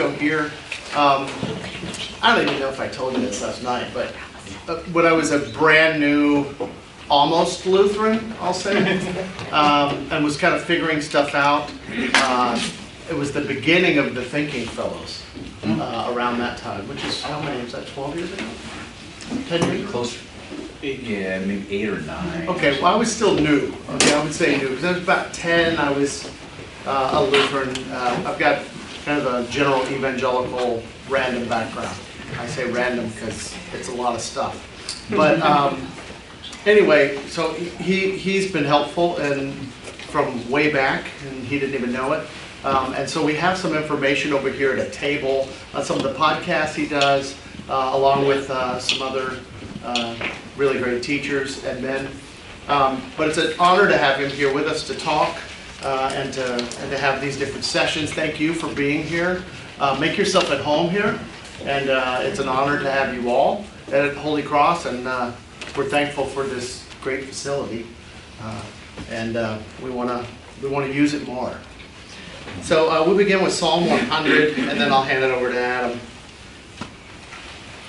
ago here. I don't even know if I told you this last night, but when I was a brand new, almost Lutheran, I'll say, and was kind of figuring stuff out, it was the beginning of the Thinking Fellows around that time, which is, how many, was that 12 years ago? 10 years? Closer. Yeah, maybe 8 or 9. Okay, well, I was still new. Okay, I would say new, because I was about 10, I was a Lutheran. I've got kind of a general evangelical random background. I say random because it's a lot of stuff. But anyway, so he's been helpful and from way back, and he didn't even know it. And so we have some information over here at a table on some of the podcasts he does, along with some other really great teachers and men. But it's an honor to have him here with us to talk and to have these different sessions. Thank you for being here. Make yourself at home here, and it's an honor to have you all at Holy Cross, and we're thankful for this great facility, and we want to use it more. So we'll begin with Psalm 100, and then I'll hand it over to Adam.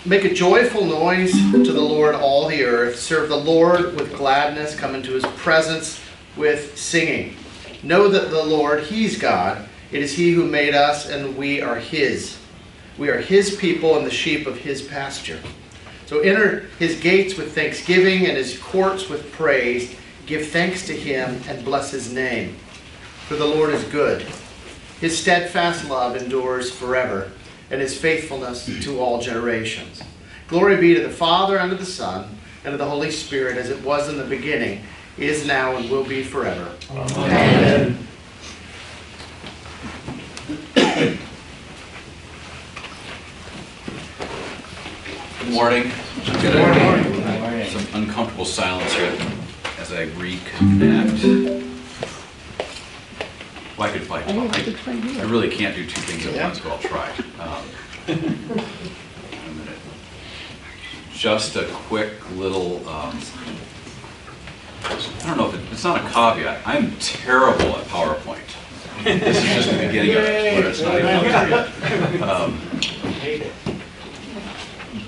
Make a joyful noise to the Lord, all the earth. Serve the Lord with gladness. Come into his presence with singing. Know that the Lord, he's God. It is he who made us, and we are his. We are his people and the sheep of his pasture. So enter his gates with thanksgiving and his courts with praise. Give thanks to him and bless his name. For the Lord is good. His steadfast love endures forever, and his faithfulness to all generations. Glory be to the Father, and to the Son, and to the Holy Spirit, as it was in the beginning, is now, and will be forever. Amen. Good morning. Good morning. Some uncomfortable silence here as I reconnect. Well, I could fight. I really can't do two things at once, but I'll try. Just a quick little, I don't know if it's not a caveat. I'm terrible at PowerPoint. This is just the beginning of it, where it's not even up there yet.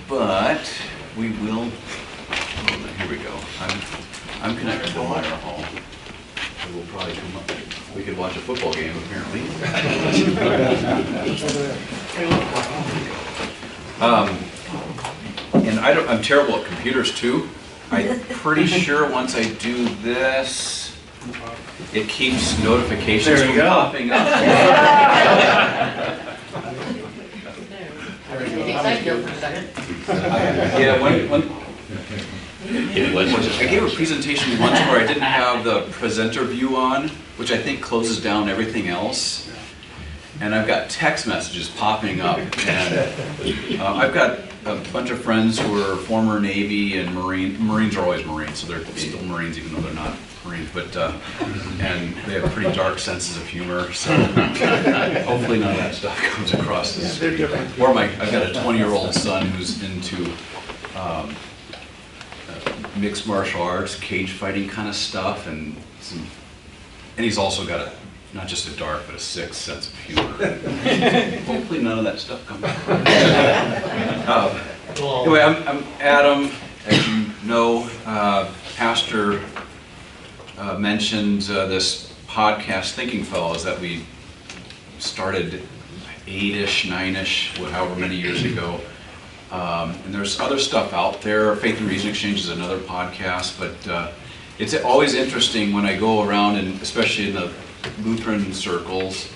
But we will, here we go. I'm connected to Meyer Hall. We will probably come up. We could watch a football game, apparently. And I'm terrible at computers too. I'm pretty sure once I do this, it keeps notifications from popping up. Yeah, I gave a presentation once where I didn't have the presenter view on, which I think closes down everything else. And I've got text messages popping up. And I've got a bunch of friends who are former Navy and Marines are always Marines, so they're still Marines even though they're not Marines. But and they have pretty dark senses of humor, so hopefully none of that stuff comes across the screen. Or I've got a 20-year-old son who's into mixed martial arts, cage fighting kind of stuff, and he's also got not just a dark, but a sick sense of humor. Hopefully none of that stuff comes out. Anyway, I'm Adam. As you know, Pastor mentioned this podcast, Thinking Fellows, that we started 8-ish, 9-ish, however many years ago. And there's other stuff out there. Faith and Reason Exchange is another podcast, but it's always interesting when I go around, and especially in the Lutheran circles,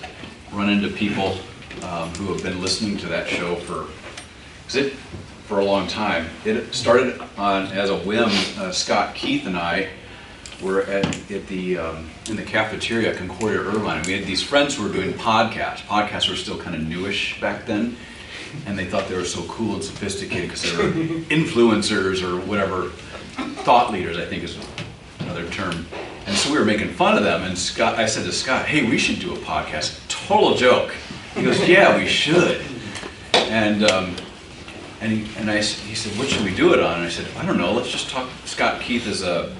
run into people who have been listening to that show for a long time. It started as a whim. Scott Keith and I were in the cafeteria at Concordia Irvine, and we had these friends who were doing podcasts. Podcasts were still kind of newish back then, and they thought they were so cool and sophisticated because they were influencers or whatever, thought leaders, I think is another term. And so we were making fun of them, and I said to Scott, "Hey, we should do a podcast." Total joke. He goes, "Yeah, we should." And he said, "What should we do it on?" And I said, "I don't know. Let's just talk." Scott Keith is a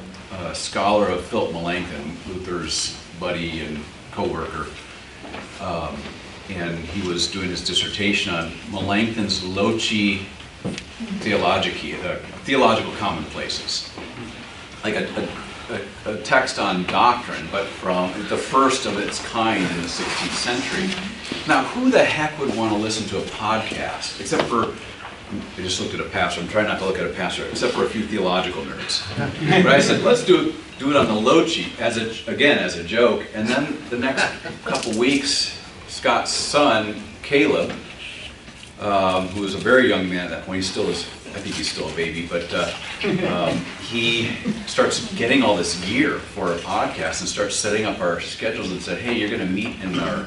scholar of Philip Melanchthon, Luther's buddy and co-worker. and he was doing his dissertation on Melanchthon's Loci theological commonplaces, like a text on doctrine, but from the first of its kind in the 16th century. Now, who the heck would want to listen to a podcast, except for, I just looked at a pastor, I'm trying not to look at a pastor, except for a few theological nerds. But I said, let's do it on the Loci, as a joke, and then the next couple weeks, Scott's son, Caleb, who was a very young man at that point, he still is, I think he's still a baby, but he starts getting all this gear for a podcast and starts setting up our schedules and said, hey, you're going to meet in our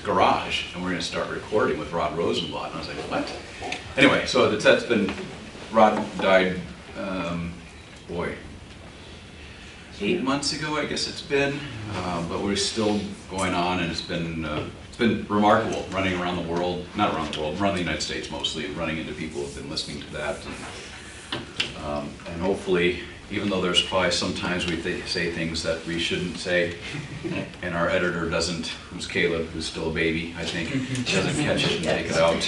garage and we're going to start recording with Rod Rosenblatt. And I was like, what? Anyway, so that's been, Rod died, 8 months ago, I guess it's been, but we're still going on, and it's been remarkable running around the world, not around the world, around the United States mostly, and running into people who've been listening to that. And hopefully, even though there's probably sometimes we say things that we shouldn't say, and our editor doesn't, who's Caleb, who's still a baby, I think, doesn't catch it and take it out.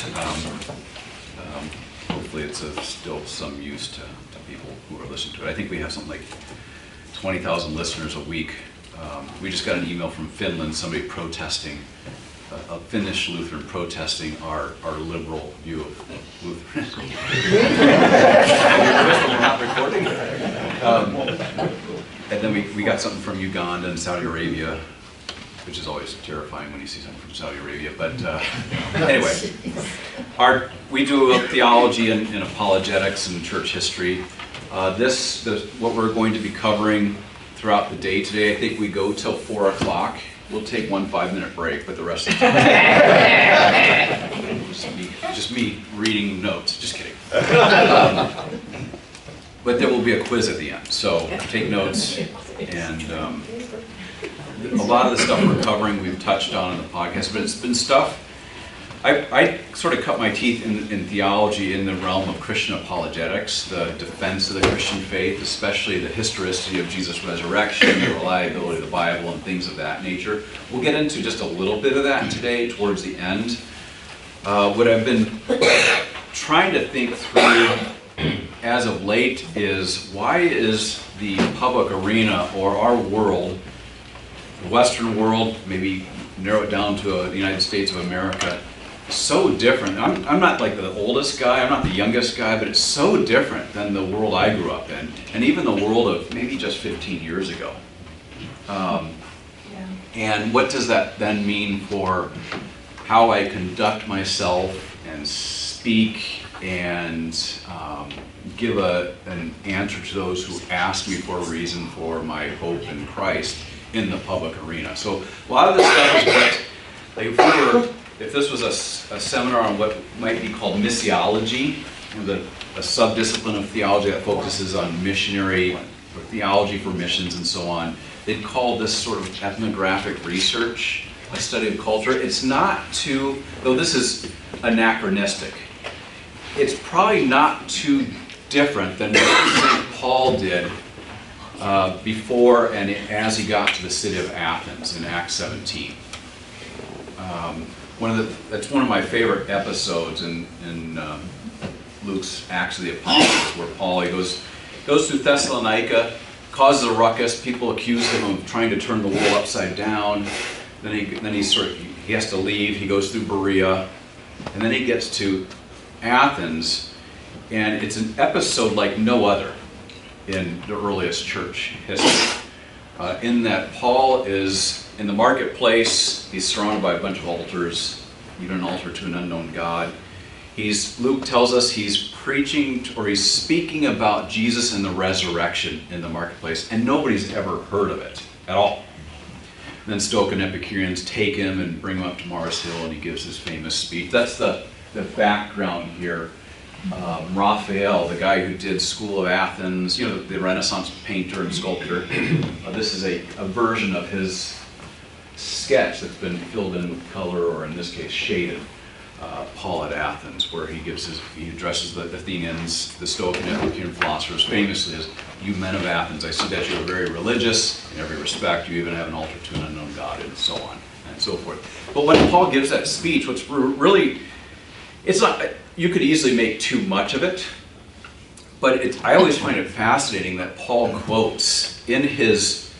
Hopefully it's still some use to people who are listening to it. I think we have something like 20,000 listeners a week. We just got an email from Finland, somebody protesting, a Finnish Lutheran protesting our liberal view of Lutheranism. We're not recording. And then we got something from Uganda and Saudi Arabia, which is always terrifying when you see something from Saudi Arabia. But anyway, we do theology and apologetics and church history. What we're going to be covering throughout the day today, I think we go till 4 o'clock. We'll take one 5-minute break, but the rest of the time, just me reading notes. Just kidding. But there will be a quiz at the end, so take notes. And a lot of the stuff we're covering, we've touched on in the podcast, but it's been stuff. I sort of cut my teeth in theology in the realm of Christian apologetics, the defense of the Christian faith, especially the historicity of Jesus' resurrection, the reliability of the Bible, and things of that nature. We'll get into just a little bit of that today towards the end. What I've been trying to think through as of late is, why is the public arena, or our world, the Western world, maybe narrow it down to the United States of America, so different. I'm not like the oldest guy, I'm not the youngest guy, but it's so different than the world I grew up in, and even the world of maybe just 15 years ago. And what does that then mean for how I conduct myself and speak and give an answer to those who ask me for a reason for my hope in Christ in the public arena. So a lot of this stuff is what, if this was a seminar on what might be called missiology, a subdiscipline of theology that focuses on missionary or theology for missions and so on, they'd call this sort of ethnographic research, a study of culture. It's not too, though this is anachronistic, it's probably not too different than what St. Paul did before and as he got to the city of Athens in Acts 17. That's one of my favorite episodes in Luke's Acts of the Apostles, where Paul goes through Thessalonica, causes a ruckus. People accuse him of trying to turn the world upside down. Then he has to leave. He goes through Berea, and then he gets to Athens, and it's an episode like no other in the earliest church history. In that Paul is in the marketplace, he's surrounded by a bunch of altars, even an altar to an unknown God. Luke tells us he's preaching or he's speaking about Jesus and the resurrection in the marketplace, and nobody's ever heard of it at all. And then Stoic and Epicureans take him and bring him up to Mars Hill, and he gives his famous speech. That's the background here. Raphael, the guy who did School of Athens, the Renaissance painter and sculptor, this is a version of his sketch that's been filled in with color, or in this case shaded, Paul at Athens, where he addresses the Athenians, the Stoic and Epicurean philosophers, famously as, "You men of Athens, I see that you are very religious in every respect. You even have an altar to an unknown God," and so on. and so forth. But when Paul gives that speech, what's really, it's not, you could easily make too much of it, but I always find it fascinating that Paul quotes in his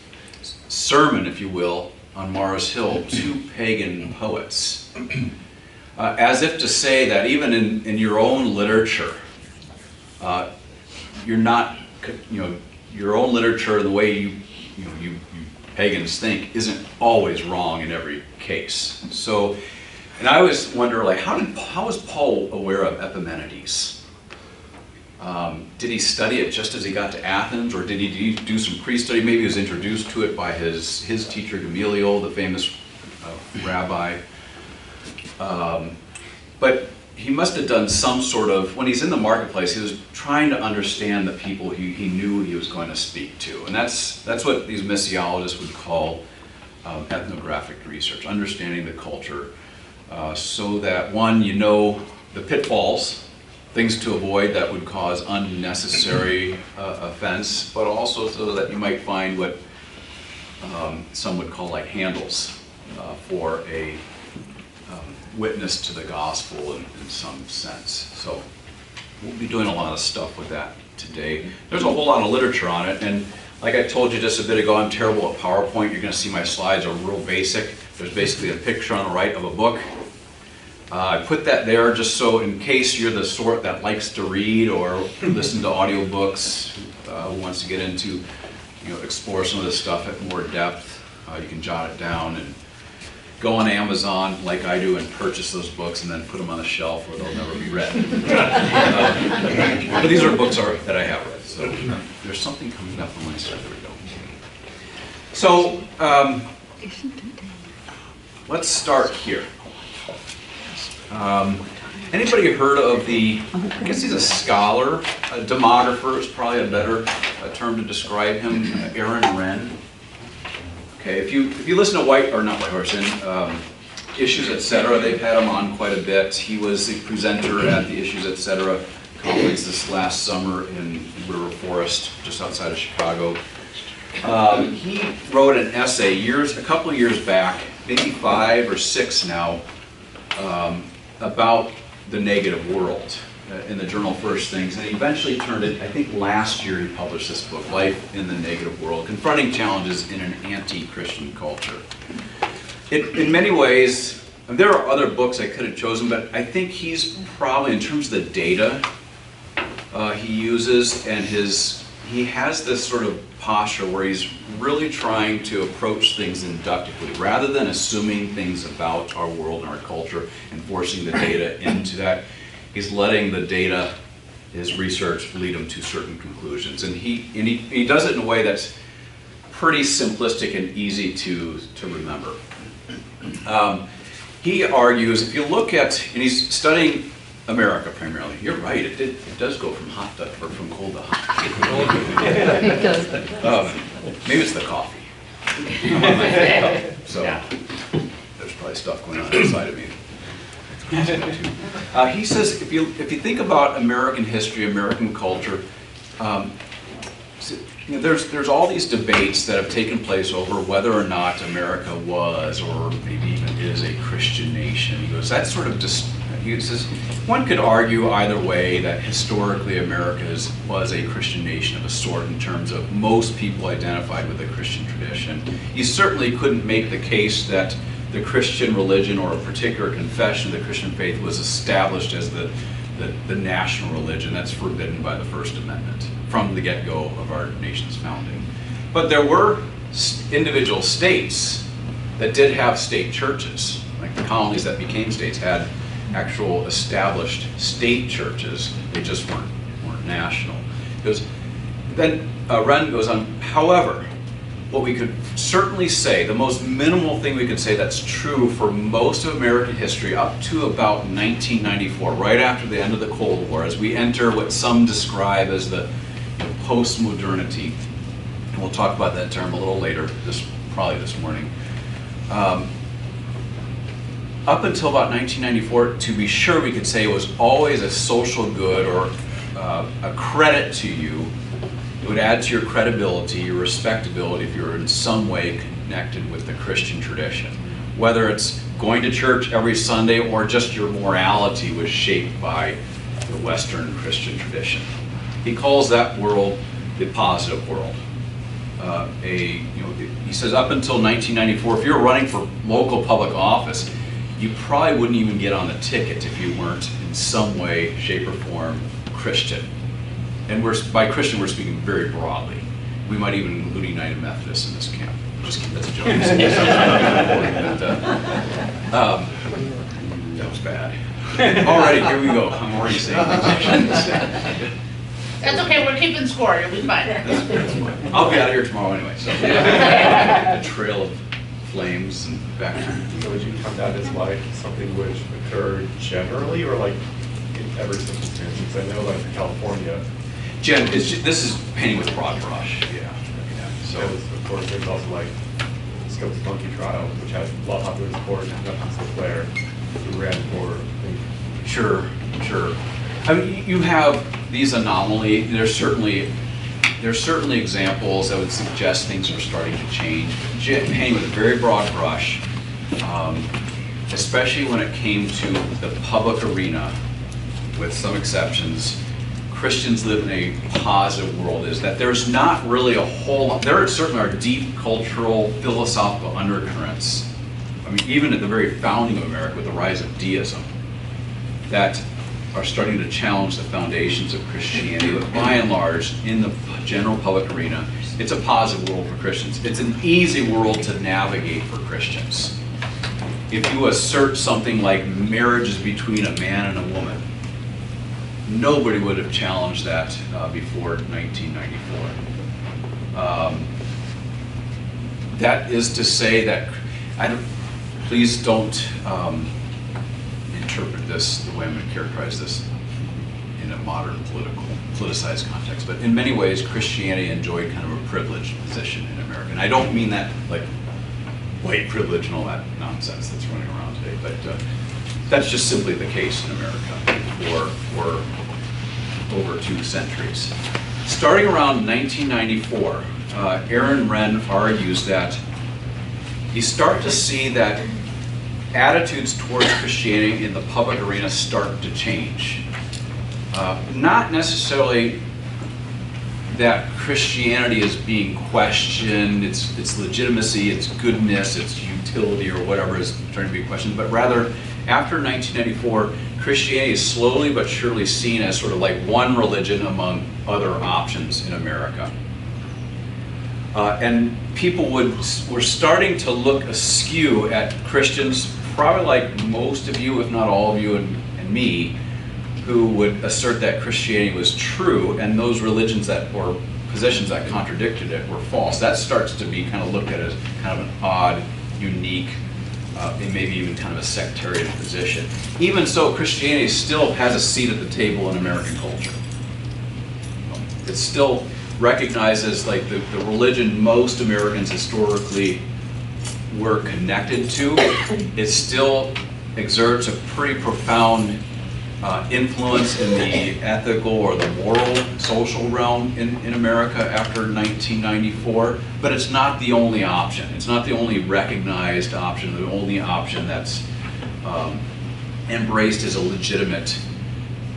sermon, if you will, on Mars Hill, 2 pagan poets, as if to say that even in your own literature, you're not, your own literature, the way you pagans think, isn't always wrong in every case. So, and I always wonder, like, how was Paul aware of Epimenides? Did he study it just as he got to Athens, or did he do some pre-study? Maybe he was introduced to it by his teacher Gamaliel, the famous rabbi. But he must have done some sort of, when he's in the marketplace, he was trying to understand the people he knew he was going to speak to. And that's what these missiologists would call ethnographic research, understanding the culture, so that, one, you know the pitfalls, things to avoid that would cause unnecessary offense, but also so that you might find what some would call like handles for a witness to the gospel in some sense. So we'll be doing a lot of stuff with that today. There's a whole lot of literature on it, and like I told you just a bit ago, I'm terrible at PowerPoint. You're going to see my slides are real basic. There's basically a picture on the right of a book. I put that there just so in case you're the sort that likes to read or listen to audiobooks, who wants to get into, explore some of this stuff at more depth, you can jot it down and go on Amazon like I do and purchase those books and then put them on the shelf where they'll never be read. But these are books that I have read. So there's something coming up on my side. There we go. So let's start here. Anybody heard of I guess he's a scholar, a demographer is probably a better term to describe him, Aaron Renn. Okay, if you listen to Issues, Etc., they've had him on quite a bit. He was the presenter at the Issues, Etc. conference this last summer in River Forest, just outside of Chicago. He wrote an essay a couple of years back, maybe 5 or 6 now, about the negative world in the journal First Things, and he eventually turned it, I think last year he published this book, Life in the Negative World, Confronting Challenges in an Anti-Christian Culture. In many ways, and there are other books I could have chosen, but I think he's probably, in terms of the data he uses, and he has this sort of posture where he's really trying to approach things inductively, rather than assuming things about our world and our culture and forcing the data into that. He's letting the data, his research, lead him to certain conclusions. And he does it in a way that's pretty simplistic and easy to remember. He argues, if you look at, and he's studying America primarily. You're right, it does go from cold to hot. It does. Maybe it's the coffee. So there's probably stuff going on inside of me. He says if you think about American history, American culture, there's all these debates that have taken place over whether or not America was, or maybe even is, a Christian nation. He goes, that's sort of just. He says one could argue either way that historically America was a Christian nation of a sort in terms of most people identified with a Christian tradition. He certainly couldn't make the case that the Christian religion or a particular confession of the Christian faith was established as the national religion. That's forbidden by the First Amendment from the get-go of our nation's founding. But there were individual states that did have state churches, like the colonies that became states had actual established state churches. They just weren't national. Then Renn goes on, however, what we could certainly say, the most minimal thing we could say that's true for most of American history up to about 1994, right after the end of the Cold War, as we enter what some describe as the post-modernity. And we'll talk about that term a little later, probably this morning. Up until about 1994, to be sure, we could say it was always a social good or a credit to you. It would add to your credibility, your respectability, if you were in some way connected with the Christian tradition. whether it's going to church every Sunday or just your morality was shaped by the Western Christian tradition. He calls that world the positive world. He says up until 1994, if you're running for local public office, you probably wouldn't even get on the ticket if you weren't in some way, shape, or form Christian. And by Christian, we're speaking very broadly. We might even include United Methodists in this camp. Just kidding, that's a joke. That was bad. Alrighty, here we go. I'm already saying things. That's okay, we're keeping score, you'll be fine. I'll be out of here tomorrow anyway, so. A trail of flames and back. So would you count that as like something which occurred generally, or like in every circumstance? Because I know like in California, this is painting with broad brush, yeah. so of course there's also like Scope's Monkey Trial, which has a lot of popular support, nothing so Claire, who ran for. Sure. I mean, you have these anomalies. There's certainly examples that would suggest things are starting to change. Painting with a very broad brush, especially when it came to the public arena, with some exceptions, Christians live in a positive world, is that there's not really a whole lot. There certainly are deep cultural, philosophical undercurrents. I mean, even at the very founding of America, with the rise of deism, that are starting to challenge the foundations of Christianity. But by and large, in the general public arena, it's a positive world for Christians. It's an easy world to navigate for Christians. If you assert something like marriage is between a man and a woman, nobody would have challenged that before 1994. That is to say that, please don't interpret this the way I'm going to characterize this in a modern politicized context, but in many ways Christianity enjoyed kind of a privileged position in America. And I don't mean that like white privilege and all that nonsense that's running around today, but that's just simply the case in America for over 2 centuries. Starting around 1994, Aaron Renn argues that you start to see that attitudes towards Christianity in the public arena start to change. Not necessarily that Christianity is being questioned, its legitimacy, its goodness, its utility, or whatever is trying to be questioned, but rather after 1994, Christianity is slowly but surely seen as sort of like one religion among other options in America. And people were starting to look askew at Christians, probably like most of you, if not all of you and me, who would assert that Christianity was true and those religions or positions that contradicted it were false. That starts to be kind of looked at as kind of an odd, unique, and maybe even kind of a sectarian position. Even so, Christianity still has a seat at the table in American culture. It's still recognized as like the religion most Americans historically were connected to. It still exerts a pretty profound influence in the ethical or the moral, social realm in America after 1994, but it's not the only option. It's not the only recognized option, the only option that's embraced as a legitimate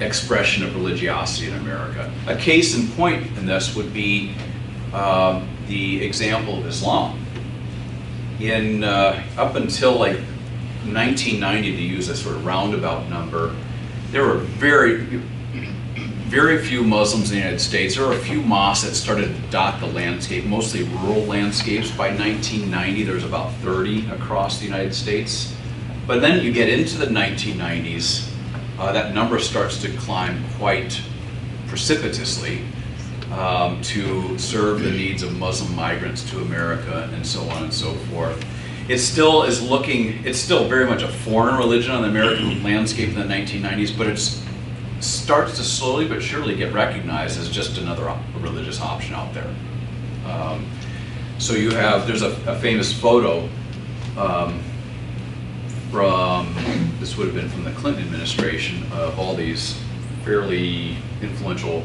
expression of religiosity in America. A case in point in this would be the example of Islam. In up until like 1990, to use a sort of roundabout number, there were very few Muslims in the United States. There were a few mosques that started to dot the landscape, mostly rural landscapes. By 1990, there was about 30 across the United States. But then you get into the 1990s, that number starts to climb quite precipitously to serve the needs of Muslim migrants to America and so on and so forth. It still is it's still very much a foreign religion on the American landscape in the 1990s, but it starts to slowly but surely get recognized as just another religious option out there. So there's a famous photo this would have been from the Clinton administration, of all these fairly influential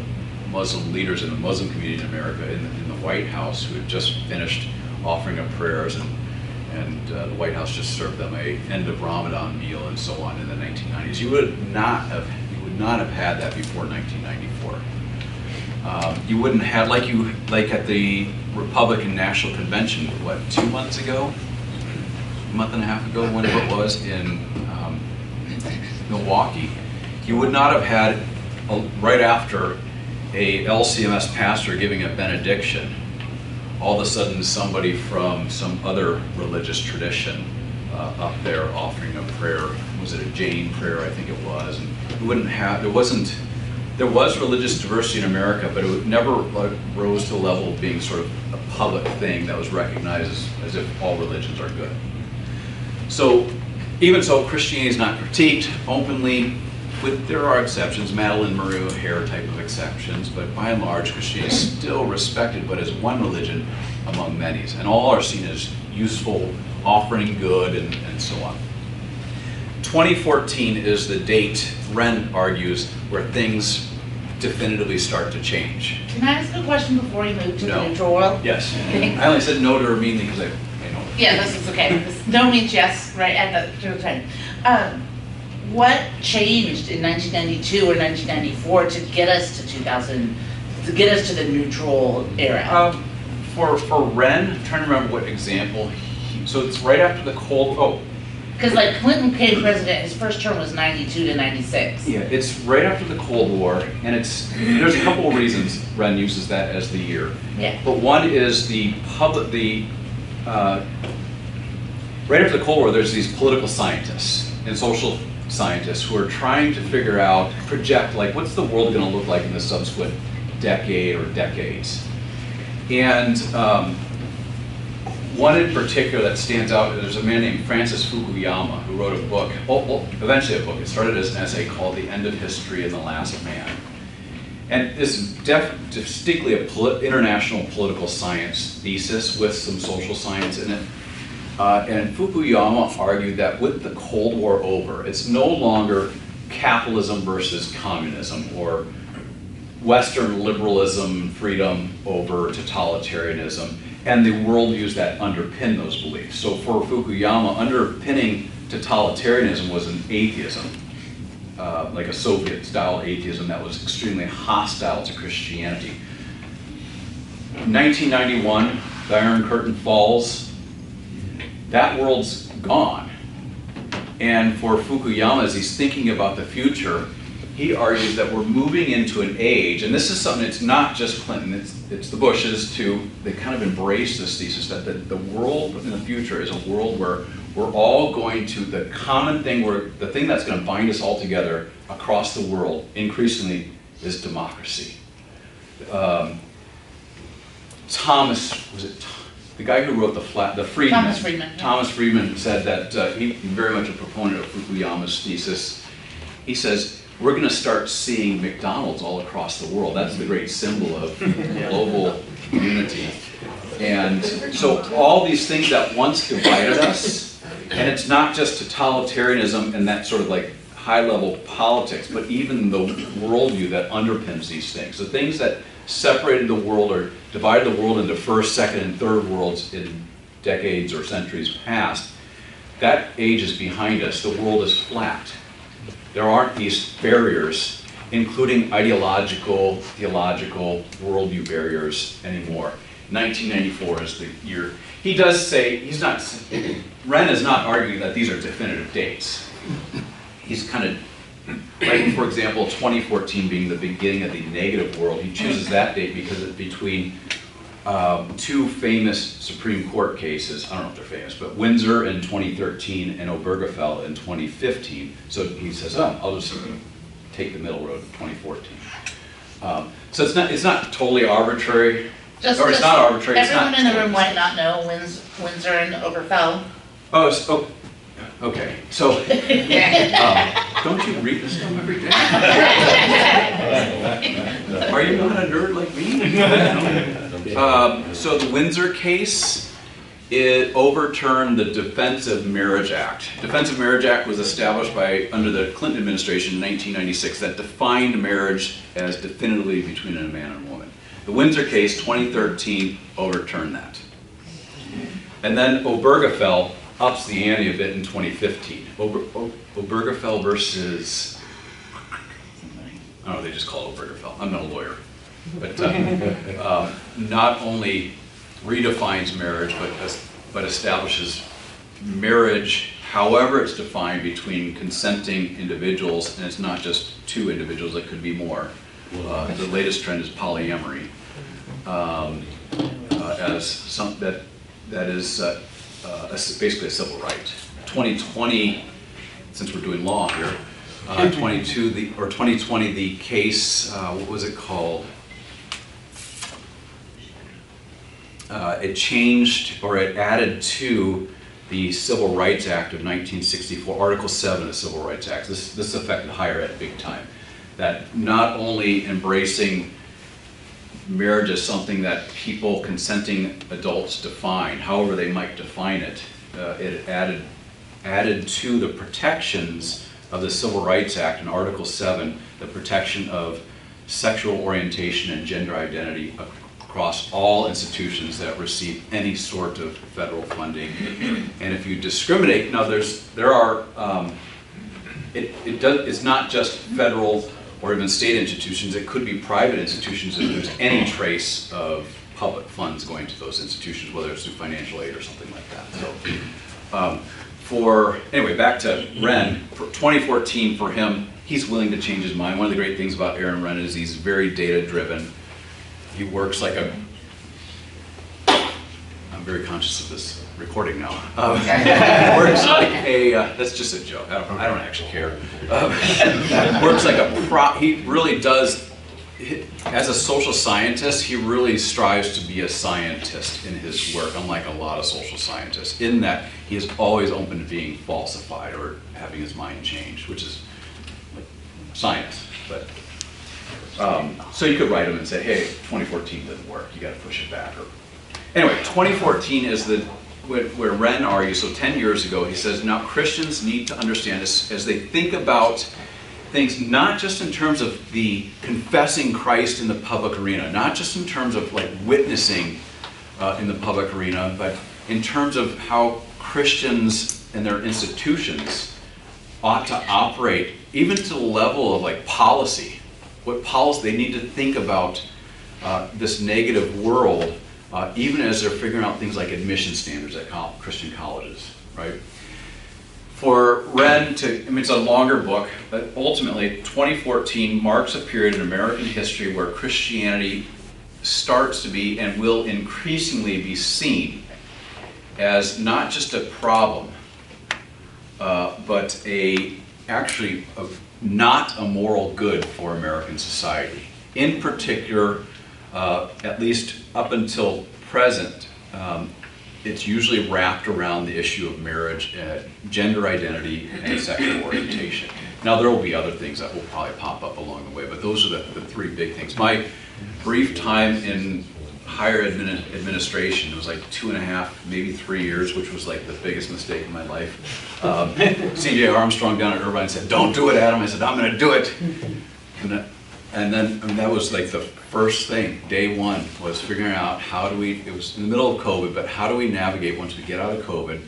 Muslim leaders in the Muslim community in America in the White House who had just finished offering up prayers and and the White House just served them a end of Ramadan meal and so on in the 1990s. You would not have had that before 1994. You wouldn't have, like at the Republican National Convention, what, 2 months ago? A month and a half ago, whenever it was, in Milwaukee. You would not have had, right after a LCMS pastor giving a benediction, all of a sudden somebody from some other religious tradition up there offering a prayer. Was it a Jain prayer? I think it was. And you wouldn't have, there was religious diversity in America, but it never rose to the level of being sort of a public thing that was recognized as if all religions are good. So, even so, Christianity is not critiqued openly. There are exceptions, Madeline Murray O'Hare type of exceptions, but by and large, Christianity is still respected, but as one religion among many, and all are seen as useful, offering good, and so on. 2014 is the date, Wren argues, where things definitively start to change. Can I ask a question before you move to No. the neutral world? Yes. Thanks. I only said no to her mainly because I know. Yeah, this is okay. No means yes, right, at the time. What changed in 1992 or 1994 to get us to 2000, to get us to the neutral era? For Wren, I'm trying to remember what example, so it's right after the Cold, Because like Clinton became president, his first term was 92 to 96. yeah, it's right after the Cold War, and there's a couple of reasons Wren uses that as the year. Yeah. But one is right after the Cold War, there's these political scientists and social scientists who are trying to figure out, project, like, what's the world going to look like in the subsequent decade or decades? And one in particular that stands out, there's a man named Francis Fukuyama who wrote a book, eventually a book. It started as an essay called The End of History and the Last Man. And this is distinctly an international political science thesis with some social science in it. And Fukuyama argued that with the Cold War over, it's no longer capitalism versus communism or Western liberalism, freedom over totalitarianism, and the worldviews that underpin those beliefs. So for Fukuyama, underpinning totalitarianism was an atheism, like a Soviet-style atheism that was extremely hostile to Christianity. 1991, the Iron Curtain falls. That world's gone. And for Fukuyama, as he's thinking about the future, he argues that we're moving into an age, and this is something, it's not just Clinton, it's the Bushes too, they kind of embrace this thesis that the world in the future is a world where we're all going to, the common thing, the thing that's going to bind us all together across the world, increasingly, is democracy. The guy who wrote the Friedman. Thomas Friedman. Thomas Friedman said that he's very much a proponent of Fukuyama's thesis. He says, we're going to start seeing McDonald's all across the world. That's the great symbol of global unity. And so all these things that once divided us, and it's not just totalitarianism and that sort of like high-level politics, but even the worldview that underpins these things. The things that separated the world or divided the world into first, second, and third worlds in decades or centuries past, that age is behind us. The world is flat. There aren't these barriers, including ideological, theological, worldview barriers anymore. 1994 is the year. He does say, Wren is not arguing that these are definitive dates. He's kind of, like, for example, 2014 being the beginning of the negative world. He chooses that date because it's between two famous Supreme Court cases. I don't know if they're famous, but Windsor in 2013 and Obergefell in 2015. So he says, I'll just take the middle road, 2014. So it's not totally arbitrary. It's not arbitrary. Everyone in the room might not know Windsor and Obergefell. Okay. So, don't you read this stuff every day? Are you not a nerd like me? So the Windsor case, it overturned the Defense of Marriage Act. Defense of Marriage Act was established under the Clinton administration in 1996 that defined marriage as definitively between a man and a woman. The Windsor case, 2013, overturned that. And then Obergefell ups the ante a bit in 2015. Obergefell versus, I don't know, they just call it Obergefell. I'm not a lawyer. But not only redefines marriage, but establishes marriage, however it's defined, between consenting individuals, and it's not just two individuals, it could be more. The latest trend is polyamory, as some that is basically a civil right. 2020, since we're doing law here, 2020, the case, what was it called? It changed, or it added to the Civil Rights Act of 1964, Article 7 of the Civil Rights Act. This affected higher ed big time. That not only embracing marriage as something that people, consenting adults, define, however they might define it, it added to the protections of the Civil Rights Act in Article 7, the protection of sexual orientation and gender identity across all institutions that receive any sort of federal funding. And if you discriminate, now it's not just federal or even state institutions, it could be private institutions if there's any trace of public funds going to those institutions, whether it's through financial aid or something like that. So, anyway, back to Ren, for 2014 for him, he's willing to change his mind. One of the great things about Aaron Ren is he's very data driven. He works like I'm very conscious of this recording now. He works like that's just a joke, I don't actually care. Works like he really does, as a social scientist, he really strives to be a scientist in his work, unlike a lot of social scientists, in that he is always open to being falsified or having his mind changed, which is like science. But so you could write him and say, hey, 2014 didn't work, you got to push it back. Or anyway, 2014 is where Ren argues. So 10 years ago, he says, now Christians need to understand this as they think about things, not just in terms of the confessing Christ in the public arena, not just in terms of like witnessing in the public arena, but in terms of how Christians and their institutions ought to operate, even to the level of like policy. What policy they need to think about this negative world, even as they're figuring out things like admission standards at Christian colleges, right? For Ren it's a longer book, but ultimately 2014 marks a period in American history where Christianity starts to be and will increasingly be seen as not just a problem, but actually not a moral good for American society. In particular, at least up until present, it's usually wrapped around the issue of marriage, gender identity, and sexual orientation. Now there will be other things that will probably pop up along the way, but those are the three big things. My brief time in higher administration, it was like 2.5, maybe 3 years, which was like the biggest mistake in my life. C.J. Armstrong down at Irvine said, don't do it, Adam. I said, I'm going to do it. And then that was like the first thing, day one, was figuring out it was in the middle of COVID, but how do we navigate once we get out of COVID,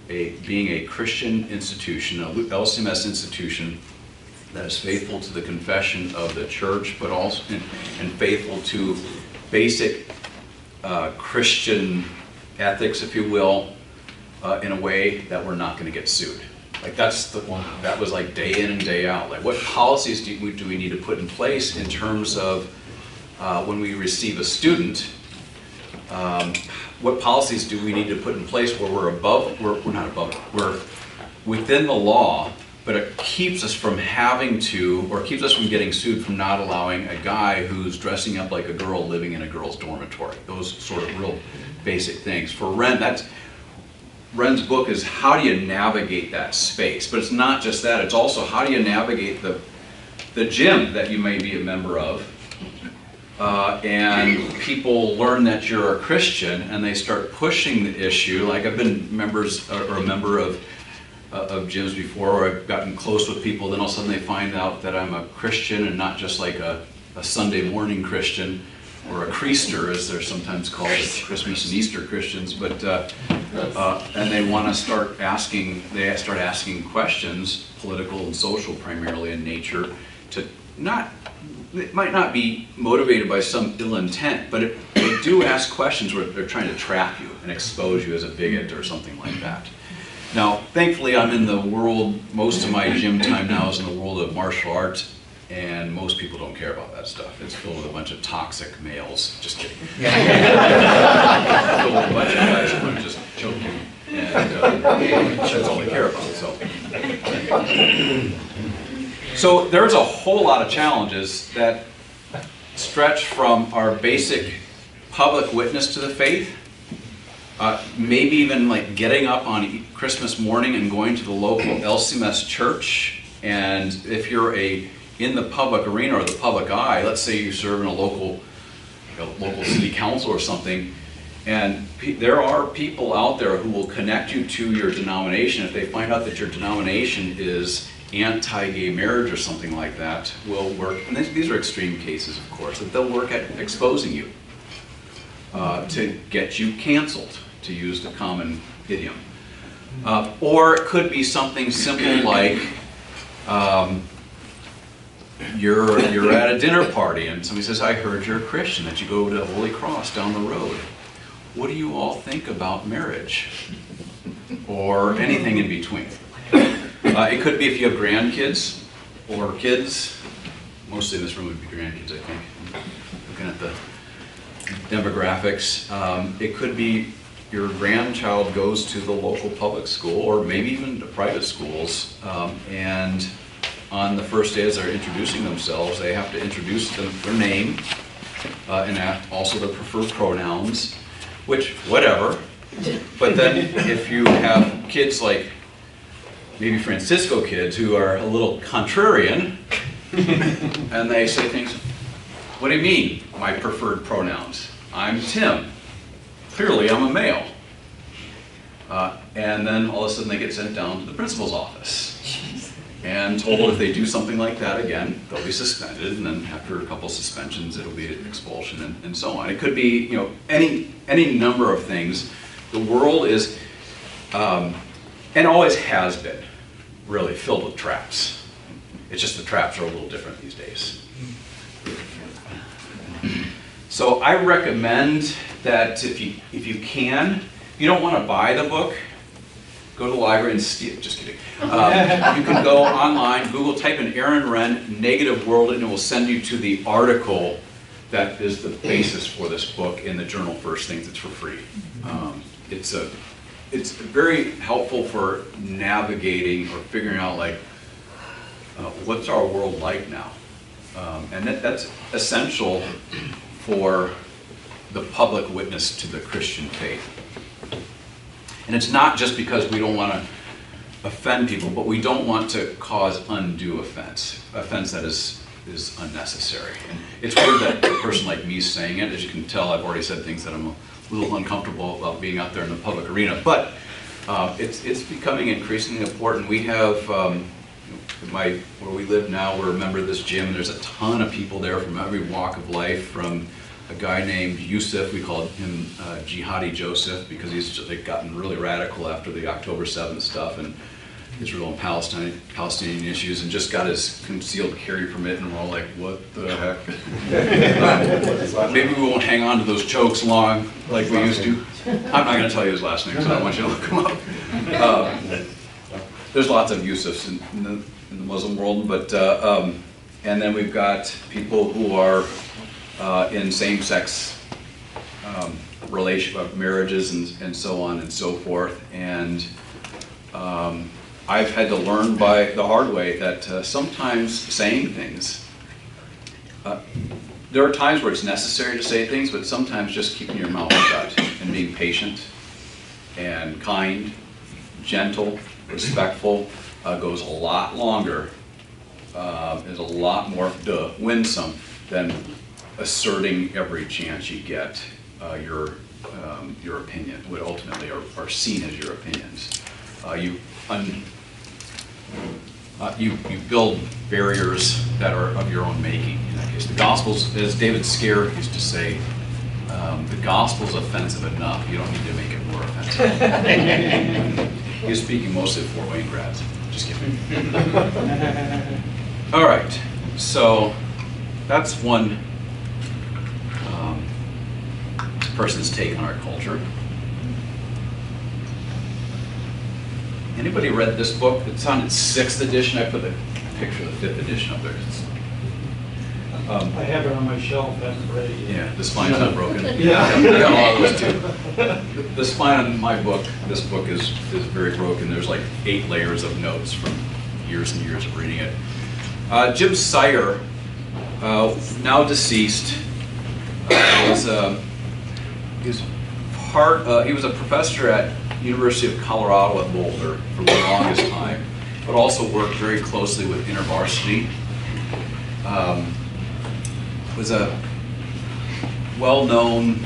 being a Christian institution, a LCMS institution that is faithful to the confession of the church, but also and faithful to basic Christian ethics, if you will, in a way that we're not going to get sued. Like that's the one that was like day in and day out. Like what policies do we need to put in place in terms of when we receive a student? What policies do we need to put in place where we're not above, we're within the law, but it keeps us from having to, or keeps us from getting sued from not allowing a guy who's dressing up like a girl living in a girl's dormitory. Those sort of real basic things. For Ren, Ren's book is how do you navigate that space? But it's not just that, it's also how do you navigate the gym that you may be a member of, and people learn that you're a Christian and they start pushing the issue. Like I've been a member of gyms before, or I've gotten close with people, then all of a sudden they find out that I'm a Christian and not just like a Sunday morning Christian. or a creaster, as they're sometimes called, Christmas and Easter Christians, but and they want to start asking questions, political and social primarily in nature, to it might not be motivated by some ill intent, but they do ask questions where they're trying to trap you and expose you as a bigot or something like that. Now, thankfully, I'm in the world, most of my gym time now is in the world of martial arts, and most people don't care about that stuff. It's filled with a bunch of toxic males. Just kidding. Filled with a bunch of guys who are just joking, and that's all they care about. So there's a whole lot of challenges that stretch from our basic public witness to the faith, maybe even like getting up on Christmas morning and going to the local LCMS church, and if you're in the public arena or the public eye, let's say you serve in a local city council or something, and there are people out there who will connect you to your denomination. If they find out that your denomination is anti-gay marriage or something like that, will work, and these are extreme cases of course, that they'll work at exposing you to get you canceled, to use the common idiom. Or it could be something simple like you're at a dinner party and somebody says, I heard you're a Christian, that you go to Holy Cross down the road. What do you all think about marriage? Or anything in between. It could be if you have grandkids or kids. Mostly in this room would be grandkids, I think. Looking at the demographics. It could be your grandchild goes to the local public school or maybe even to private schools, and on the first day as they're introducing themselves, they have to introduce their name and also their preferred pronouns, which, whatever. But then if you have kids like maybe Francisco kids who are a little contrarian, and they say things, what do you mean, my preferred pronouns? I'm Tim. Clearly I'm a male. And then all of a sudden they get sent down to the principal's office and told if they do something like that again, they'll be suspended, and then after a couple suspensions it'll be expulsion and so on. It could be, any number of things. The world is, and always has been, really filled with traps. It's just the traps are a little different these days. So I recommend that if you can, if you don't want to buy the book, go to the library and steal it. Just kidding. You can go online, Google, type in Aaron Wrenn, Negative World, and it will send you to the article that is the basis for this book in the journal First Things. It's for free. It's very helpful for navigating or figuring out what's our world like now, and that's essential for the public witness to the Christian faith. And it's not just because we don't want to offend people, but we don't want to cause undue offense that is unnecessary. And it's weird that a person like me is saying it. As you can tell, I've already said things that I'm a little uncomfortable about being out there in the public arena, but it's becoming increasingly important. We have, where we live now, we're a member of this gym, and there's a ton of people there from every walk of life, from a guy named Yusuf, we called him Jihadi Joseph, because he's just gotten really radical after the October 7th stuff and Israel and Palestinian issues, and just got his concealed carry permit, and we're all like, what the heck? Maybe we won't hang on to those chokes long like we used to. I'm not going to tell you his last name, so I don't want you to look him up. There's lots of Yusufs in the Muslim world, but and then we've got people who are in same-sex marriages and so on and so forth. And I've had to learn by the hard way that sometimes saying things, there are times where it's necessary to say things, but sometimes just keeping your mouth shut and being patient and kind, gentle, respectful goes a lot longer, is a lot more winsome than asserting every chance you get your opinion, what ultimately are seen as your opinions. You build barriers that are of your own making in that the Gospels, as David Scare used to say, the Gospel's offensive enough. You don't need to make it more offensive. He was speaking mostly of Fort Wayne grads. Just kidding. All right, so that's one person's take on our culture. Anybody read this book? It's on its 6th edition. I put the picture of the 5th edition up there. I have it on my shelf, haven't read it yet. Yeah, the spine's not broken. Yeah. I got a lot of those too. The spine on my book, this book is very broken. There's like 8 layers of notes from years and years of reading it. Jim Sire, now deceased, he was a professor at University of Colorado at Boulder for the longest time, but also worked very closely with InterVarsity. Was a well-known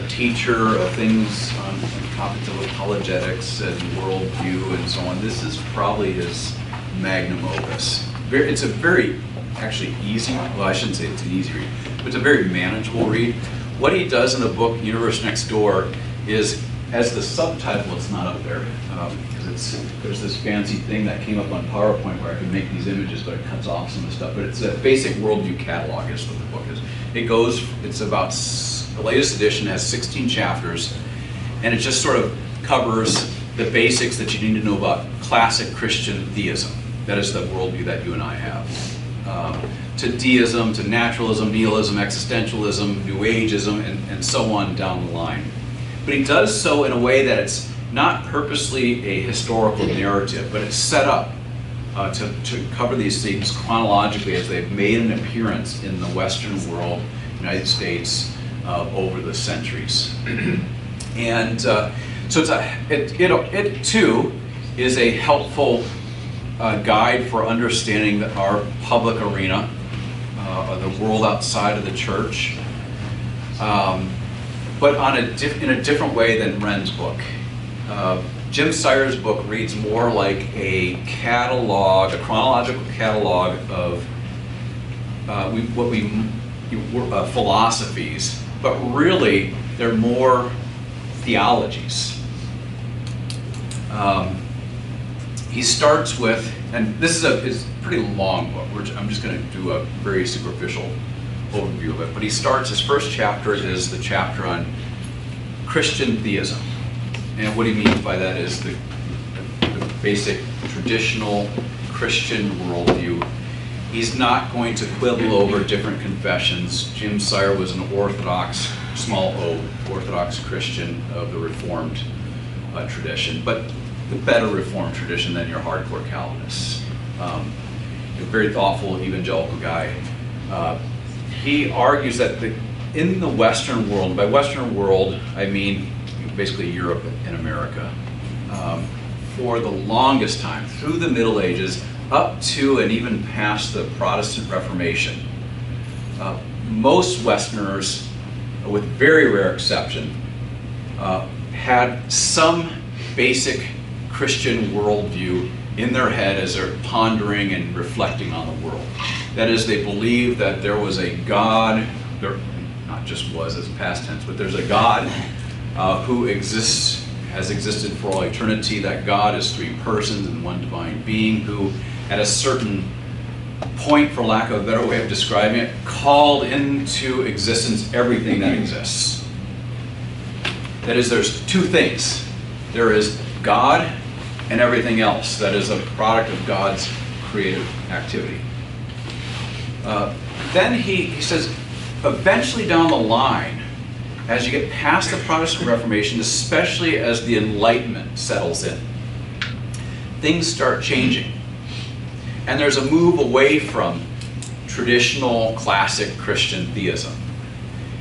teacher of things on topics of apologetics and worldview and so on. This is probably his magnum opus. It's a very, actually easy, well I shouldn't say it's an easy read, but it's a very manageable read. What he does in the book, Universe Next Door, is, as the subtitle, it's not up there, because there's this fancy thing that came up on PowerPoint where I can make these images, but it cuts off some of the stuff. But it's a basic worldview catalog is what the book is. It's about, the latest edition has 16 chapters, and it just sort of covers the basics that you need to know about classic Christian theism. That is the worldview that you and I have. To deism, to naturalism, nihilism, existentialism, New Ageism, and so on down the line. But he does so in a way that it's not purposely a historical narrative, but it's set up to cover these things chronologically as they've made an appearance in the Western world, United States, over the centuries. And so it too is a helpful guide for understanding our public arena, the world outside of the church, but in a different way than Wren's book. Jim Sire's book reads more like a catalog, a chronological catalog of philosophies, but really they're more theologies. He starts with, and this is a pretty long book. I'm just going to do a very superficial overview of it. But he starts, his first chapter is the chapter on Christian theism. And what he means by that is the basic traditional Christian worldview. He's not going to quibble over different confessions. Jim Sire was an Orthodox, small o, Orthodox Christian of the Reformed tradition, but the better Reformed tradition than your hardcore Calvinists. A very thoughtful evangelical guy. He argues that in the Western world, and by Western world I mean basically Europe and America, for the longest time, through the Middle Ages, up to and even past the Protestant Reformation, most Westerners, with very rare exception, had some basic Christian worldview in their head as they're pondering and reflecting on the world. That is, they believe that there was a God, there not just was as past tense, but there's a God who has existed for all eternity. That God is 3 persons and 1 divine being who, at a certain point, for lack of a better way of describing it, called into existence everything that exists. That is, there's 2 things. There is God and everything else that is a product of God's creative activity. Then he says, eventually down the line, as you get past the Protestant Reformation, especially as the Enlightenment settles in, things start changing. And there's a move away from traditional classic Christian theism.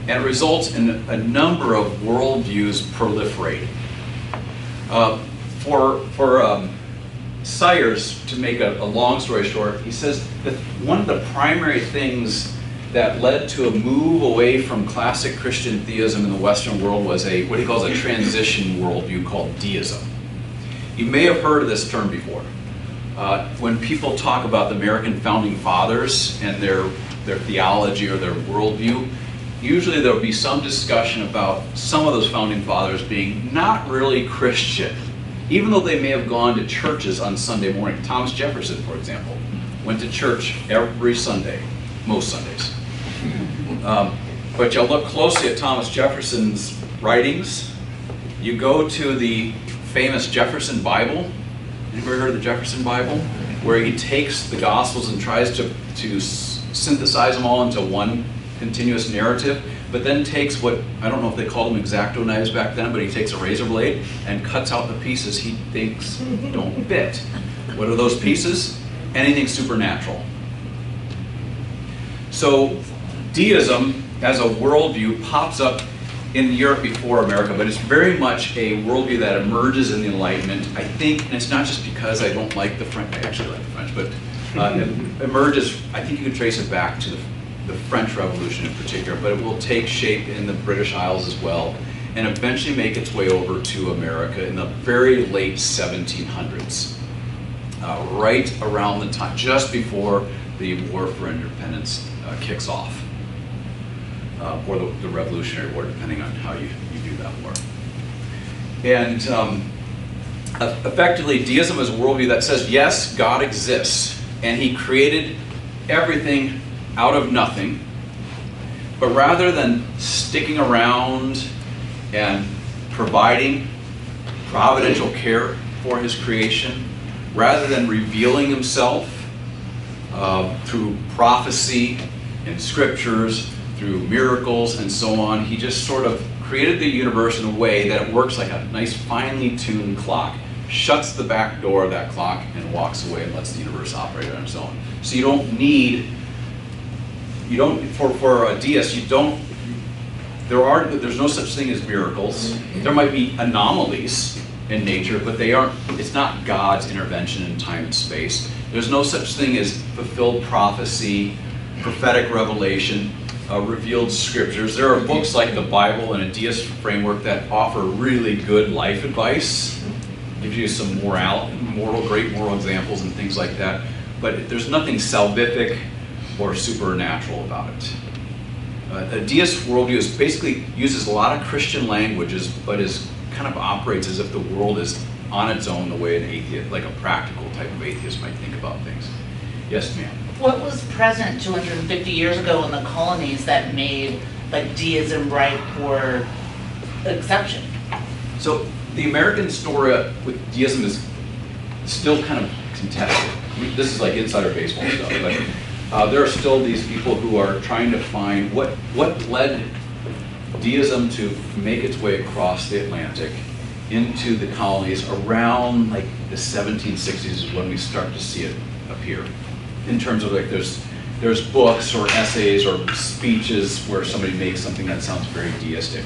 And it results in a number of worldviews proliferating. For Sire's, to make a long story short, he says that one of the primary things that led to a move away from classic Christian theism in the Western world was what he calls a transition worldview called deism. You may have heard of this term before. When people talk about the American founding fathers and their theology or their worldview, usually there'll be some discussion about some of those founding fathers being not really Christian, even though they may have gone to churches on Sunday morning. Thomas Jefferson, for example, went to church every Sunday, most Sundays. But you'll look closely at Thomas Jefferson's writings. You go to the famous Jefferson Bible. Anybody heard of the Jefferson Bible? Where he takes the Gospels and tries to synthesize them all into one continuous narrative, but then takes what, I don't know if they called them X-Acto knives back then, but he takes a razor blade and cuts out the pieces he thinks don't fit. What are those pieces? Anything supernatural. So deism as a worldview pops up in Europe before America, but it's very much a worldview that emerges in the Enlightenment. I think, and it's not just because I don't like the French, I actually like the French, but it emerges, I think you can trace it back to the French Revolution in particular, but it will take shape in the British Isles as well, and eventually make its way over to America in the very late 1700s, right around the time, just before the War for Independence kicks off. Or the Revolutionary War, depending on how you do that war. And effectively, deism is a worldview that says, yes, God exists, and he created everything out of nothing, but rather than sticking around and providing providential care for his creation, rather than revealing himself through prophecy and scriptures, through miracles and so on, he just sort of created the universe in a way that it works like a nice finely tuned clock, shuts the back door of that clock and walks away and lets the universe operate on its own. So you don't need, for a deist, there's no such thing as miracles. There might be anomalies in nature, but it's not God's intervention in time and space. There's no such thing as fulfilled prophecy, prophetic revelation, revealed scriptures. There are books like the Bible and a deist framework that offer really good life advice, gives you some great moral examples and things like that, but there's nothing salvific or supernatural about it. A deist worldview basically uses a lot of Christian languages, but kind of operates as if the world is on its own the way an atheist, like a practical type of atheist might think about things. Yes, ma'am. What was present 250 years ago in the colonies that made like deism ripe for exception? So the American story with deism is still kind of contested. I mean, this is like insider baseball stuff, but there are still these people who are trying to find what led deism to make its way across the Atlantic into the colonies around like the 1760s is when we start to see it appear. In terms of like there's books or essays or speeches where somebody makes something that sounds very deistic.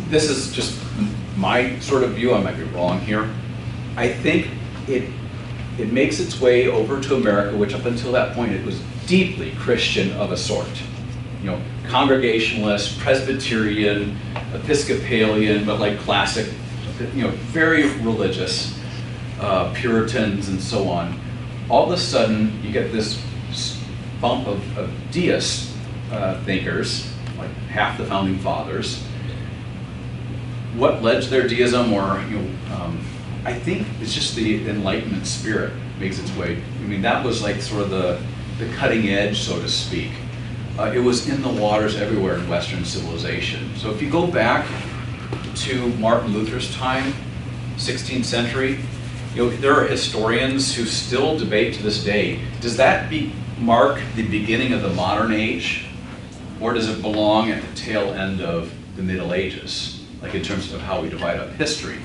This is just my sort of view, I might be wrong here. I think it makes its way over to America, which up until that point it was deeply Christian of a sort. You know, Congregationalist, Presbyterian, Episcopalian, but like classic, you know, very religious. Puritans and so on. All of a sudden, you get this bump of deist thinkers, like half the founding fathers. What led to their deism, or I think it's just the Enlightenment spirit makes its way. I mean, that was like sort of the cutting edge, so to speak. It was in the waters everywhere in Western civilization. So if you go back to Martin Luther's time, 16th century. There are historians who still debate to this day, does that mark the beginning of the modern age, or does it belong at the tail end of the Middle Ages, like in terms of how we divide up history?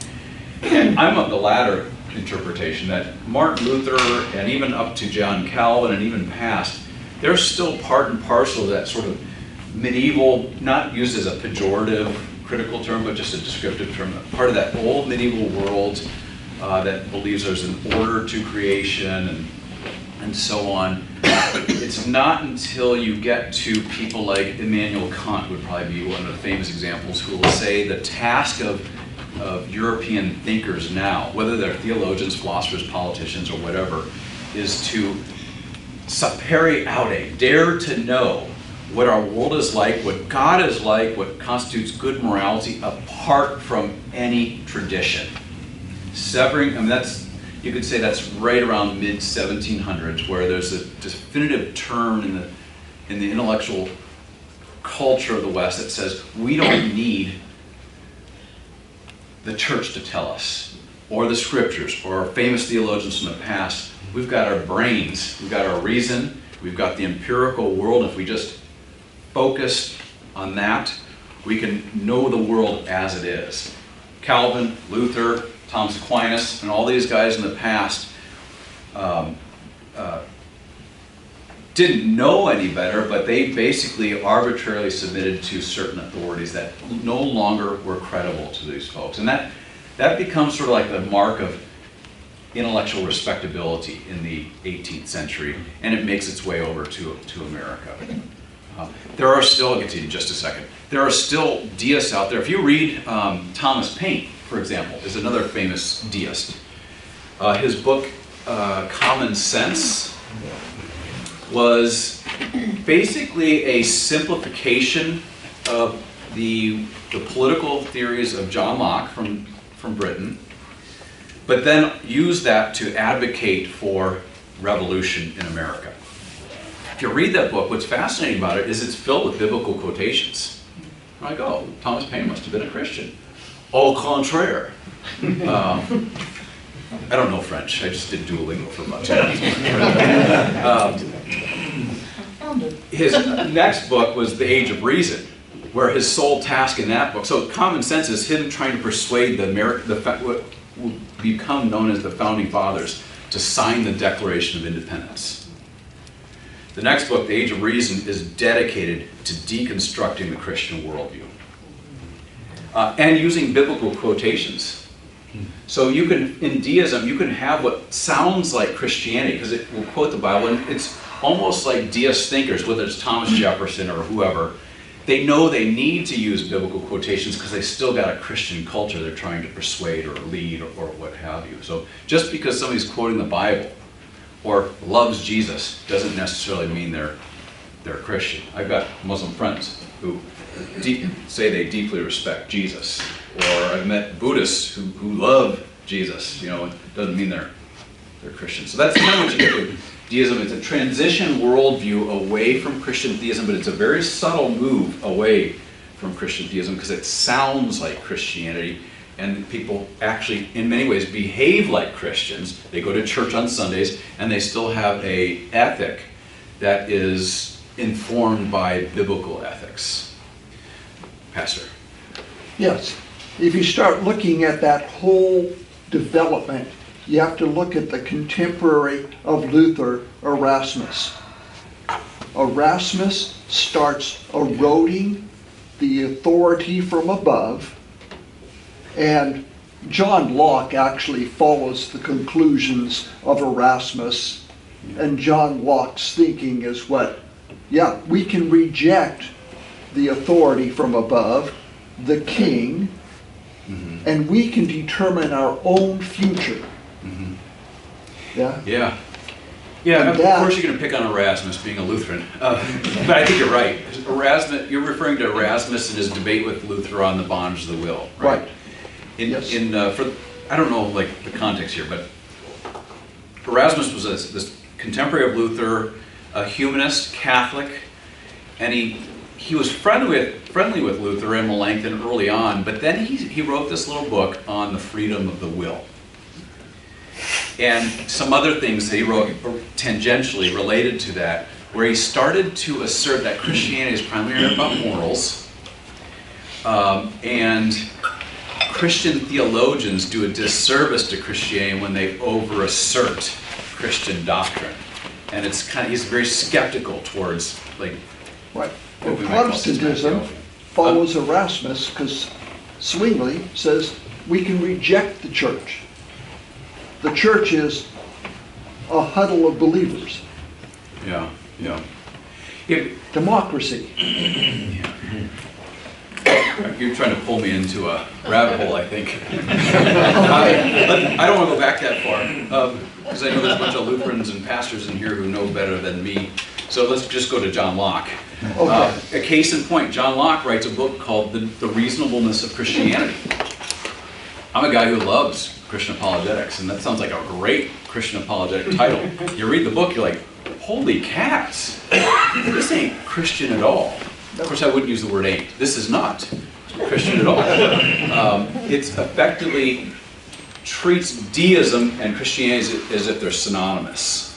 And I'm of the latter interpretation, that Martin Luther and even up to John Calvin and even past, they're still part and parcel of that sort of medieval, not used as a pejorative, critical term, but just a descriptive term, part of that old medieval world that believes there's an order to creation and so on. It's not until you get to people like Immanuel Kant, would probably be one of the famous examples, who will say the task of of European thinkers now, whether they're theologians, philosophers, politicians, or whatever, is to sapere aude, dare to know what our world is like, what God is like, what constitutes good morality apart from any tradition. Severing, I mean, you could say that's right around mid-1700s, where there's a definitive turn in the intellectual culture of the West that says we don't need the church to tell us, or the scriptures, or our famous theologians from the past. We've got our brains, we've got our reason, we've got the empirical world. If we just focus on that, we can know the world as it is. Calvin, Luther, Thomas Aquinas, and all these guys in the past didn't know any better, but they basically arbitrarily submitted to certain authorities that no longer were credible to these folks. And that becomes sort of like the mark of intellectual respectability in the 18th century, and it makes its way over to America. There are still, I'll get to you in just a second, there are still deists out there. If you read Thomas Paine, for example, is another famous deist. His book, Common Sense, was basically a simplification of the political theories of John Locke from Britain, but then used that to advocate for revolution in America. If you read that book, what's fascinating about it is it's filled with biblical quotations. I'm like, oh, Thomas Paine must have been a Christian. Au contraire. I don't know French. I just did Duolingo for about 10 years. His next book was The Age of Reason, where his sole task in that book, so Common Sense is him trying to persuade what will become known as the Founding Fathers to sign the Declaration of Independence. The next book, The Age of Reason, is dedicated to deconstructing the Christian worldview and using biblical quotations. So you can, in deism, you can have what sounds like Christianity, because it will quote the Bible, and it's almost like deist thinkers, whether it's Thomas Jefferson or whoever, they know they need to use biblical quotations because they still got a Christian culture they're trying to persuade or lead or what have you. So just because somebody's quoting the Bible or loves Jesus doesn't necessarily mean they're a Christian. I've got Muslim friends who say they deeply respect Jesus, or I've met Buddhists who love Jesus. You know, it doesn't mean they're Christian. So that's kind of what you get with deism. It's a transition worldview away from Christian theism, but it's a very subtle move away from Christian theism because it sounds like Christianity, and people actually, in many ways, behave like Christians. They go to church on Sundays, and they still have an ethic that is informed by biblical ethics. Pastor. Yes. If you start looking at that whole development, you have to look at the contemporary of Luther, Erasmus. Erasmus starts eroding the authority from above, and John Locke actually follows the conclusions of Erasmus, and John Locke's thinking is we can reject the authority from above, the king, and we can determine our own future. Yeah. Of course you're going to pick on Erasmus being a Lutheran, but I think you're right. Erasmus, you're referring to Erasmus and his debate with Luther on the bondage of the will, right? Yes. I don't know like the context here, but Erasmus was this contemporary of Luther, a humanist, Catholic, and he was friendly with Luther and Melanchthon early on, but then he wrote this little book on the freedom of the will. And some other things that he wrote tangentially related to that, where he started to assert that Christianity is primarily about morals, and Christian theologians do a disservice to Christianity when they over-assert Christian doctrine. And he's very skeptical towards Right. Well, Protestantism follows Erasmus because Zwingli says we can reject the church. The church is a huddle of believers. Yeah. Democracy. You're trying to pull me into a rabbit hole, I think. I don't want to go back that far, because I know there's a bunch of Lutherans and pastors in here who know better than me. So let's just go to John Locke. Okay. A case in point, John Locke writes a book called The Reasonableness of Christianity. I'm a guy who loves Christian apologetics, and that sounds like a great Christian apologetic title. You read the book, you're like, holy cats, this ain't Christian at all. Of course, I wouldn't use the word ain't. This is not Christian at all. It effectively treats deism and Christianity as if they're synonymous,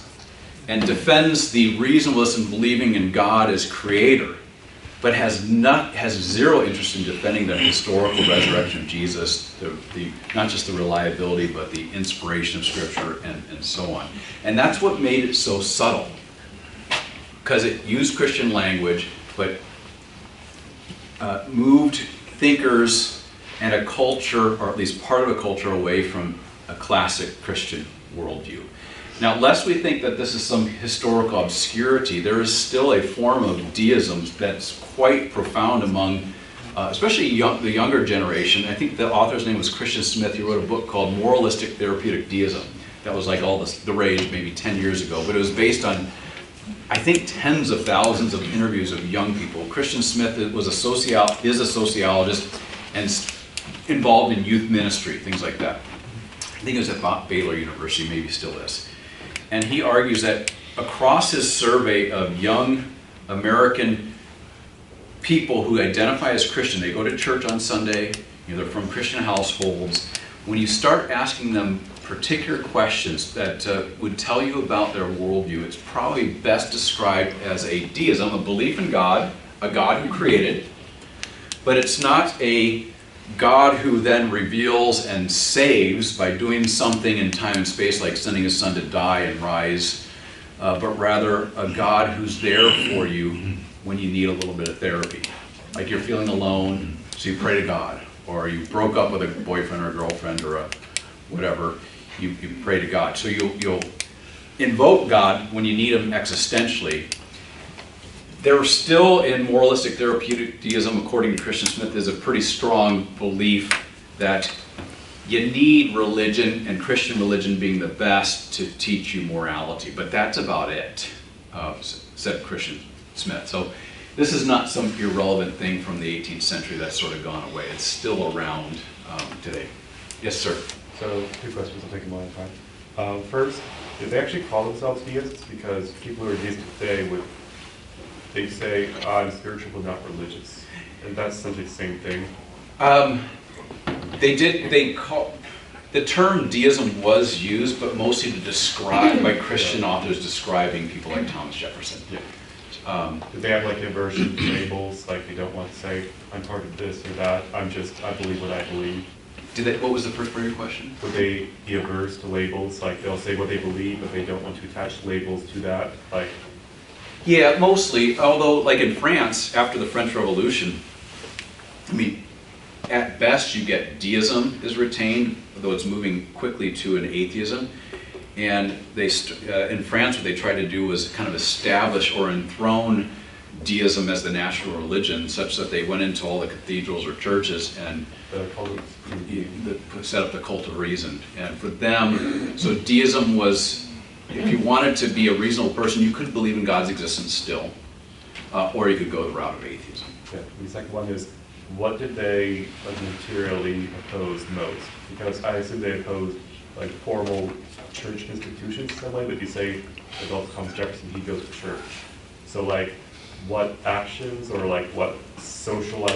and defends the reasonableness in believing in God as creator, but has zero interest in defending the historical resurrection of Jesus, not just the reliability, but the inspiration of Scripture and so on. And that's what made it so subtle, because it used Christian language, but moved thinkers and a culture, or at least part of a culture, away from a classic Christian worldview. Now, lest we think that this is some historical obscurity, there is still a form of deism that's quite profound among, especially the younger generation. I think the author's name was Christian Smith. He wrote a book called Moralistic Therapeutic Deism. That was like all the rage maybe 10 years ago, but it was based on, I think, tens of thousands of interviews of young people. Christian Smith is a sociologist and involved in youth ministry, things like that. I think it was at Baylor University, maybe still is. And he argues that across his survey of young American people who identify as Christian, they go to church on Sunday, they're from Christian households, when you start asking them particular questions that would tell you about their worldview, it's probably best described as a deism, a belief in God, a God who created, but it's not a God who then reveals and saves by doing something in time and space, like sending his son to die and rise, but rather a God who's there for you when you need a little bit of therapy. Like you're feeling alone, so you pray to God. Or you broke up with a boyfriend or a girlfriend or a whatever, you pray to God. So you'll invoke God when you need him existentially. There still, in moralistic therapeutic deism, according to Christian Smith, is a pretty strong belief that you need religion, and Christian religion being the best, to teach you morality. But that's about it, said Christian Smith. So this is not some irrelevant thing from the 18th century that's sort of gone away. It's still around today. Yes, sir. So, two questions, I'll take them one at a time. First, did they actually call themselves deists? Because people who are deists today they say, I'm spiritual but not religious. And that's essentially the same thing. The term deism was used, but mostly to describe, by Christian authors describing people like Thomas Jefferson. Yeah. Did they have like aversion to labels? Like they don't want to say, I'm part of this or that, I believe what I believe. What was the first part of your question? Would they be averse to labels? Like they'll say what they believe, but they don't want to attach labels to that? Like, yeah, mostly. Although, like in France, after the French Revolution, I mean, at best you get deism is retained, though it's moving quickly to an atheism. And in France, what they tried to do was kind of establish or enthrone deism as the national religion, such that they went into all the cathedrals or churches and set up the cult of reason. And for them, so deism was, if you wanted to be a reasonable person, you could believe in God's existence still, or you could go the route of atheism. Yeah. The second one is, what did they materially oppose most? Because I assume they opposed like formal church institutions in some way, but you say adult Thomas Jefferson, he goes to church. So like, what actions or like what social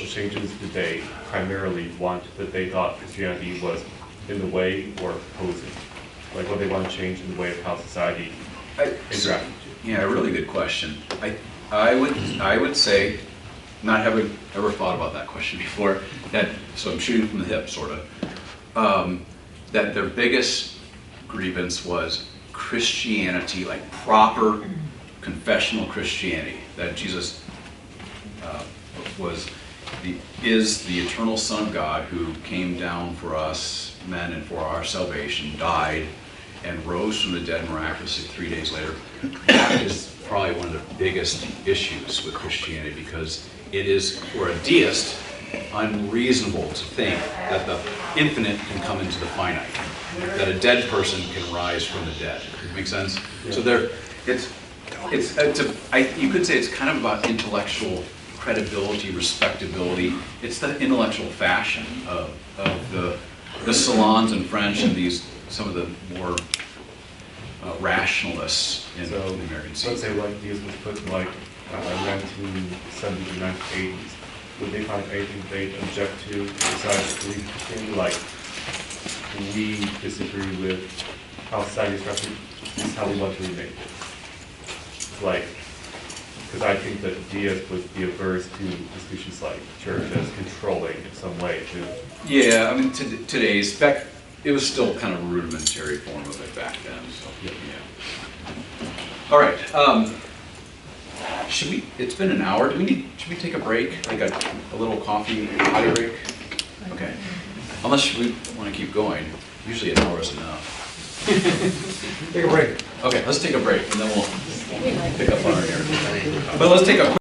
changes did they primarily want that they thought Christianity was in the way or opposing? Like what they want to change in the way of how society interacts with you? Yeah, a really good question. I would say, not having ever thought about that question before, so I'm shooting from the hip, sort of, that their biggest grievance was Christianity, like proper confessional Christianity, that Jesus is the eternal Son of God who came down for us men and for our salvation, died, and rose from the dead miraculously 3 days later, that is probably one of the biggest issues with Christianity, because it is, for a deist, unreasonable to think that the infinite can come into the finite, that a dead person can rise from the dead. Make sense? So there, you could say it's kind of about intellectual credibility, respectability. It's the intellectual fashion of the salons in French and some of the more rationalists in the American let's scene. say like these was put in like 1970s or 1980s. Would they find anything they'd object to besides belief Christianity? Like, we disagree with how society is structured, this is how we want to remake it. Like, because I think that deists would be averse to institutions like church as controlling in some way too. Yeah, I mean, today's, back, it was still kind of a rudimentary form of it back then, so, yeah. All right, it's been an hour, should we take a break? Like a little coffee, potty break? Okay, unless we want to keep going, usually an hour is enough. Take a break. Okay, let's take a break, and then we'll pick up on our narrative. But let's take a quick